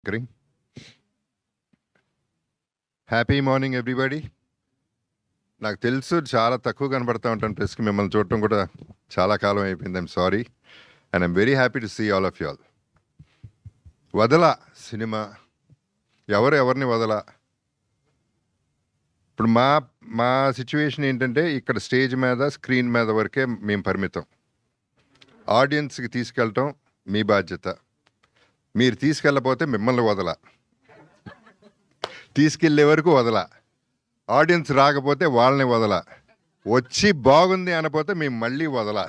Green. Happy morning everybody. నాకు తెలుసు చాలా తక్కువ కనబడతా ఉంటాను ప్రెస్కి, మిమ్మల్ని చూడటం కూడా చాలా కాలం అయిపోయింది. I'm sorry and I'm very happy to see all of you all. వదల సినిమా ఎవరిని వదల. ఇప్పుడు మా మా సిచ్యువేషన్ ఏంటంటే, ఇక్కడ స్టేజ్ మీద స్క్రీన్ మీద వరకే మేము పరిమితం. ఆడియన్స్కి తీసుకెళ్ళటం మీ బాధ్యత. మీరు తీసుకెళ్ళకపోతే మిమ్మల్ని వదల, తీసుకెళ్ళే వరకు వదల. ఆడియన్స్ రాకపోతే వాళ్ళని వదల, వచ్చి బాగుంది అనపోతే మేము మళ్ళీ వదల.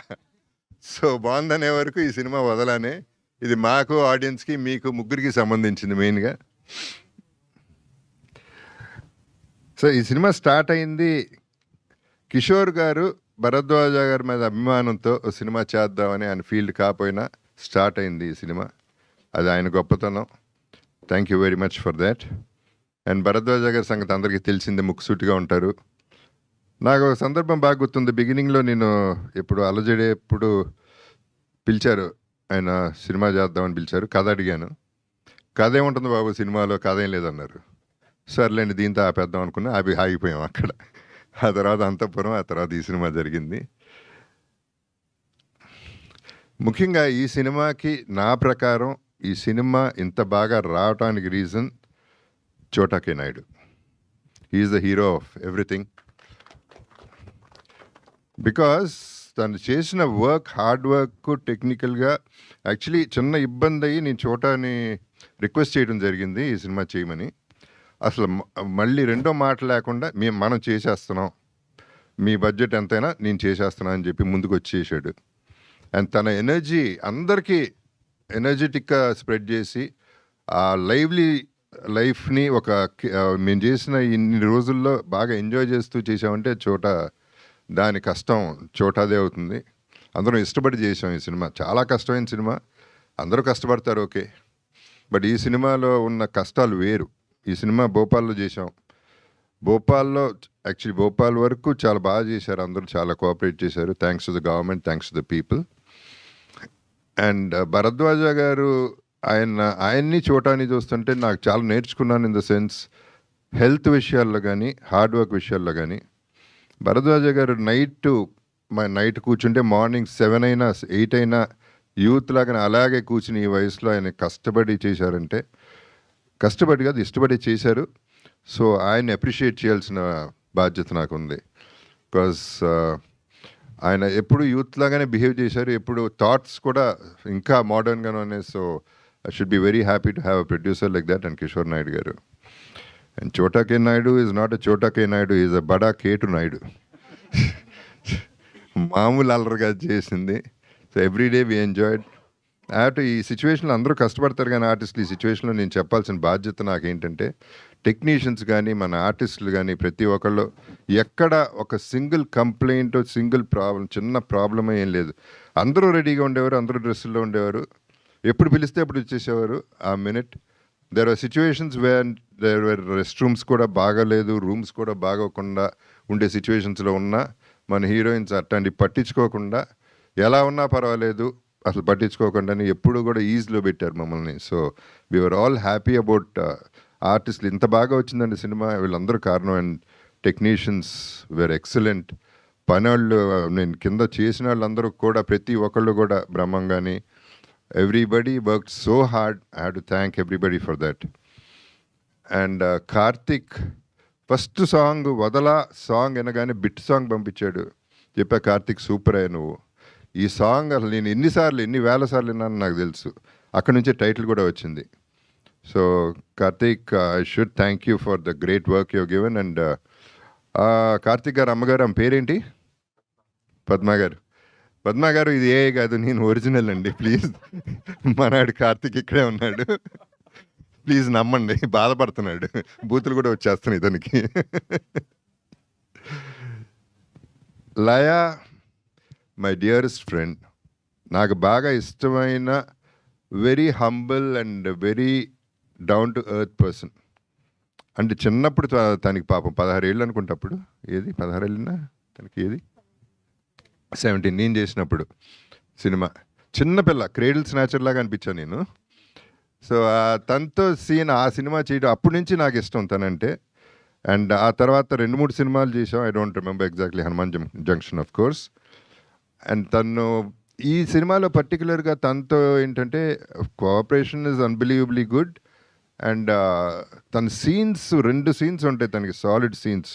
సో బాగుందనే వరకు ఈ సినిమా వదలనే. ఇది మాకు, ఆడియన్స్కి, మీకు ముగ్గురికి సంబంధించింది మెయిన్గా. సో ఈ సినిమా స్టార్ట్ అయింది కిషోర్ గారు భరద్వాజ గారి మీద అభిమానంతో సినిమా చేద్దామని. ఆయన ఫీల్డ్ కాకపోయినా స్టార్ట్ అయింది ఈ సినిమా. అది ఆయన గొప్పతనం. Thank you very much for that. And Bharadwaj గారి సంగతి అందరికీ తెలిసిందే, ముక్కుసూటిగా ఉంటారు. నాకు ఒక సందర్భం బాగా గుర్తుంది. బిగినింగ్లో నేను ఎప్పుడు అలజడేప్పుడు పిలిచారు, ఆయన సినిమా చేద్దామని పిలిచారు. కథ అడిగాను. కథ ఏముంటుంది బాబు సినిమాలో, కథ ఏం లేదన్నారు. సర్లేండి దీంతో ఆపేద్దాం అనుకున్నా, ఆగిపోయాం అక్కడ. ఆ తర్వాత అంతఃపురం, ఆ తర్వాత ఈ సినిమా జరిగింది. ముఖ్యంగా ఈ సినిమాకి నా ప్రకారం ఈ సినిమా ఇంత బాగా రావటానికి reason Chota K Naidu. He's the hero of everything. Because తను చేసిన వర్క్, హార్డ్ వర్క్, టెక్నికల్గా యాక్చువల్లీ చిన్న ఇబ్బంది అయ్యి నేను చోటాని రిక్వెస్ట్ చేయడం జరిగింది ఈ సినిమా చేయమని. అసలు మళ్ళీ రెండో మాట లేకుండా మనం చేసేస్తున్నాం, మీ బడ్జెట్ ఎంతైనా నేను చేసేస్తున్నాను అని చెప్పి ముందుకు వచ్చేసాడు. అండ్ తన ఎనర్జీ అందరికీ ఎనర్జెటిక్గా స్ప్రెడ్ చేసి ఆ లైవ్లీ లైఫ్ని మేము చేసిన ఇన్ని రోజుల్లో బాగా ఎంజాయ్ చేస్తూ చేసామంటే దాని కష్టం చోటాదే అవుతుంది. అందరం ఇష్టపడి చేసాం ఈ సినిమా. చాలా కష్టమైన సినిమా, అందరూ కష్టపడతారు ఓకే, బట్ ఈ సినిమాలో ఉన్న కష్టాలు వేరు. ఈ సినిమా భోపాల్లో చేసాం. భోపాల్లో యాక్చువల్లీ భోపాల్ వరకు చాలా బాగా చేశారు, అందరూ చాలా కోఆపరేట్ చేశారు. Thanks to the government, thanks to the people. And Bharadwaj గారు ఆయన్ని చోటాని చూస్తుంటే నాకు చాలా నేర్చుకున్నాను. ఇన్ ద సెన్స్ హెల్త్ విషయాల్లో కానీ, హార్డ్ వర్క్ విషయాల్లో కానీ. భరద్వాజ గారు నైట్ కూర్చుంటే మార్నింగ్ 7 అయినా 8 అయినా యూత్ లాగానే అలాగే కూర్చుని ఈ వయసులో ఆయన కష్టపడి చేశారంటే, కష్టపడి కాదు ఇష్టపడి చేశారు. సో ఆయన్ని అప్రిషియేట్ చేయాల్సిన బాధ్యత నాకు ఉంది. బికాస్ ఆయన ఎప్పుడు యూత్ లాగానే బిహేవ్ చేశారు, ఎప్పుడు థాట్స్ కూడా ఇంకా మోడర్న్గానే ఉన్నాయి. So I should be very happy to have a producer like that and Kishore Naidu గారు. అండ్ చోటా K Naidu is not a చోటా కే నాయుడు, ఈజ్ అ బడా కేటు నాయుడు. మామూలు అల్లరిగా చేసింది. So everyday we enjoyed. ఈ సిచ్యువేషన్లో అందరూ కష్టపడతారు కానీ ఆర్టిస్టులు, ఈ సిచ్యువేషన్లో నేను చెప్పాల్సిన బాధ్యత నాకేంటంటే, టెక్నీషియన్స్ కానీ మన ఆర్టిస్టులు కానీ ప్రతి ఒక్కళ్ళు ఎక్కడ ఒక సింగిల్ కంప్లైంట్, సింగిల్ ప్రాబ్లం, చిన్న ప్రాబ్లమే ఏం లేదు. అందరూ రెడీగా ఉండేవారు, అందరూ డ్రెస్సుల్లో ఉండేవారు, ఎప్పుడు పిలిస్తే అప్పుడు వచ్చేసేవారు ఆ minute. There are situations where there were rest rooms కూడా బాగాలేదు, రూమ్స్ కూడా బాగోకుండా ఉండే సిచ్యువేషన్స్లో ఉన్నా మన హీరోయిన్స్ అట్లాంటి పట్టించుకోకుండా ఎలా ఉన్నా పర్వాలేదు అసలు పట్టించుకోకుండానే ఎప్పుడు కూడా ఈజీలో పెట్టారు మమ్మల్ని. So we are all happy about ఆర్టిస్టులు. ఇంత బాగా వచ్చిందండి సినిమా, వీళ్ళందరూ కారణం. And technicians were excellent. పనివాళ్ళు, నేను కింద చేసిన వాళ్ళందరూ కూడా ప్రతి ఒక్కళ్ళు కూడా బ్రహ్మంగాని, everybody worked so hard. I have to thank everybody for that. And Karthik first song వదలా సాంగ్ అనగానే బిట్ సాంగ్ పంపించాడు. చెప్పా కార్తిక్ సూపర్ అయ్యా నువ్వు. ఈ సాంగ్ అసలు నేను ఎన్ని వేల సార్లు విన్నాను నాకు తెలుసు. అక్కడ నుంచే టైటిల్ కూడా వచ్చింది. So Karthik, I should thank you for the great work you given. And Karthik గారు అమ్మగారు, ఆమె పేరేంటి? పద్మ గారు. పద్మ గారు, ఇది ఏ కాదు, నేను ఒరిజినల్ అండి, ప్లీజ్. మనాడు కార్తిక్ ఇక్కడే ఉన్నాడు, ప్లీజ్ నమ్మండి. బాధపడుతున్నాడు, బూతులు కూడా వచ్చేస్తున్నాయి ఇతనికి. లయా మై డియరెస్ట్ ఫ్రెండ్, నాకు బాగా ఇష్టమైన very humble and very down to earth person. అంటే చిన్నప్పుడు తనకి పాపం 16 ఏళ్ళు అనుకుంటప్పుడు, ఏది 16 ఏళ్ళన్నా తనకి, ఏది 17 నేను చేసినప్పుడు సినిమా. చిన్నపిల్ల, క్రేడిల్ స్నాచర్ లాగా అనిపించాను నేను. సో తనతో సీన్ ఆ సినిమా చేయడం అప్పటి నుంచి నాకు ఇష్టం తనంటే. అండ్ ఆ తర్వాత 2-3 సినిమాలు చేసాం. I don't remember exactly Hanuman junction of course. And తను ఈ సినిమాలో పర్టికులర్గా తనతో ఏంటంటే cooperation is unbelievably good. And తన సీన్స్ 2 సీన్స్ ఉంటాయి తనకి, సాలిడ్ సీన్స్.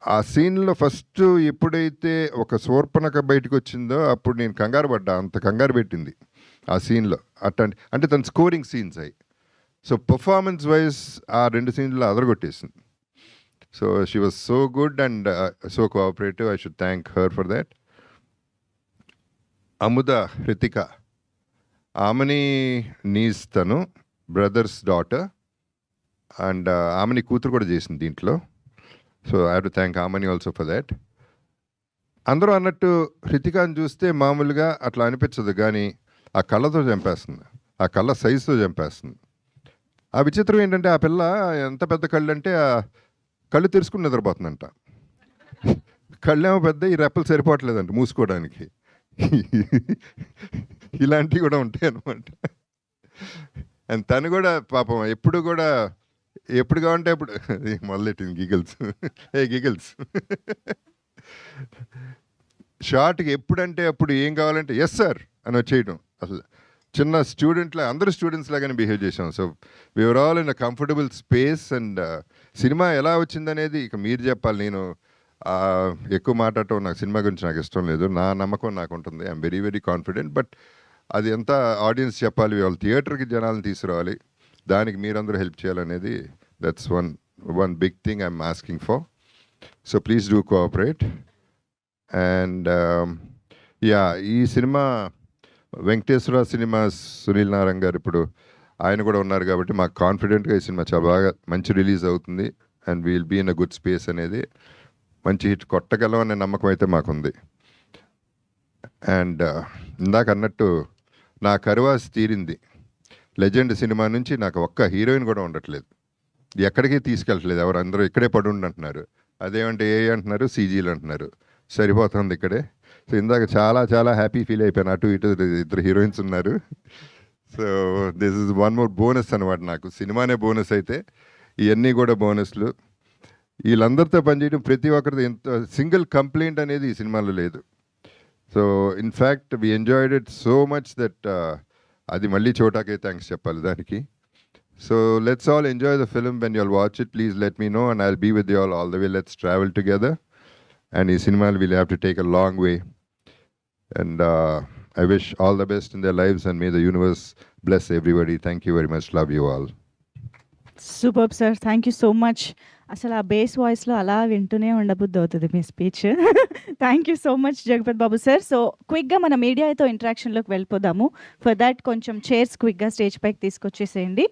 ఆ సీన్లో ఫస్ట్ ఎప్పుడైతే ఒక శూర్పణఖ బయటకు వచ్చిందో అప్పుడు నేను కంగారు పడ్డా, అంత కంగారు పెట్టింది ఆ సీన్లో. అంటే తన స్కోరింగ్ సీన్స్ అయ్యి. సో పర్ఫార్మెన్స్ వైజ్ ఆ 2 సీన్లో అదరగొట్టేసింది. So she was so good and so cooperative. I should thank her for that. Amudha Hrithika, ఆమెని నీస్ తను బ్రదర్స్ డాటర్. అండ్ ఆమెని కూతురు కూడా చేసింది దీంట్లో. So I have to thank ఆమెని ఆల్సో ఫర్ దాట్. అందరూ అన్నట్టు హృతికాని చూస్తే మామూలుగా అట్లా అనిపించదు, కానీ ఆ కళ్ళతో చంపేస్తుంది, ఆ కళ్ళ సైజుతో చంపేస్తుంది. ఆ విచిత్రం ఏంటంటే ఆ పిల్ల ఎంత పెద్ద కళ్ళు అంటే ఆ కళ్ళు తెరుచుకుని నిద్రపోతుందంట. కళ్ళేమో పెద్ద, ఈ రెప్పలు సరిపోవట్లేదంట మూసుకోవడానికి. ఇలాంటివి కూడా ఉంటాయి అన్నమాట. అండ్ తను కూడా పాపం ఎప్పుడు కావంటే అప్పుడు మొదలెట్టింది గిగల్స్. గిగల్స్ షార్ట్కి ఎప్పుడంటే అప్పుడు ఏం కావాలంటే ఎస్ సార్ అని వచ్చేయడం. అసలు చిన్న స్టూడెంట్లా, అందరూ స్టూడెంట్స్ లాగానే బిహేవ్ చేసాం. So we are all in a comfortable space. And cinema ఎలా వచ్చిందనేది ఇక మీరు చెప్పాలి. నేను ఎక్కువ మాట్లాడటం, నాకు సినిమా గురించి నాకు ఇష్టం లేదు. నా నమ్మకం నాకు ఉంటుంది. I'm very very confident. But అది ఎంత ఆడియన్స్ చెప్పాలి, వాళ్ళు థియేటర్కి జనాలను తీసుకురావాలి, దానికి మీరందరూ హెల్ప్ చేయాలనేది that's one big thing I'm asking for. So please do cooperate. And ఈ సినిమా వెంకటేశ్వర సినిమాస్ సునీల్ నారాయణ గారు ఇప్పుడు ఆయన కూడా ఉన్నారు కాబట్టి మాకు కాన్ఫిడెంట్గా ఈ సినిమా చాలా బాగా మంచి రిలీజ్ అవుతుంది. And we'll be in a good space అనేది, మంచి హిట్ కొట్టగలం అనే నమ్మకం అయితే మాకుంది. అండ్ ఇందాక అన్నట్టు నా కరువాసి తీరింది. లెజెండ్ సినిమా నుంచి నాకు ఒక్క హీరోయిన్ కూడా ఉండట్లేదు, ఎక్కడికి తీసుకెళ్ళట్లేదు. ఎవరు అందరూ ఇక్కడే పడుండి అంటున్నారు. అదేమంటే ఏ అంటున్నారు, సీజీలు అంటున్నారు. సరిపోతుంది ఇక్కడే. సో ఇందాక చాలా చాలా హ్యాపీ ఫీల్ అయిపోయాను. అటు ఇటు 2 హీరోయిన్స్ ఉన్నారు. So this is one more bonus అనమాట. నాకు సినిమానే బోనస్ అయితే ఇవన్నీ కూడా బోనస్లు. వీళ్ళందరితో పనిచేయడం, ప్రతి ఒక్కరితో ఎంత సింగిల్ కంప్లైంట్ అనేది ఈ సినిమాలో లేదు. So in fact we enjoyed it so much that అది మళ్ళీ చోటాకే థ్యాంక్స్ చెప్పాలి దానికి. So let's all enjoy the film. When you all watch it please let me know and I will be with you all the way. Let's travel together. And ఈ సినిమాలు will have to take a long way. And I wish all the best in their lives and may the universe bless everybody. Thank you very much. Love you all. Super sir, thank you so much. అసలు ఆ base వాయిస్లో అలా వింటూనే ఉండబుద్ధి అవుతుంది మీ speech. Thank you so much Jagapathi Babu sir. So క్విక్గా మన మీడియాతో ఇంటరాక్షన్లోకి వెళ్ళిపోదాము. ఫర్ దాట్ కొంచెం చైర్స్ క్విక్గా స్టేజ్ పైకి తీసుకొచ్చేసేయండి.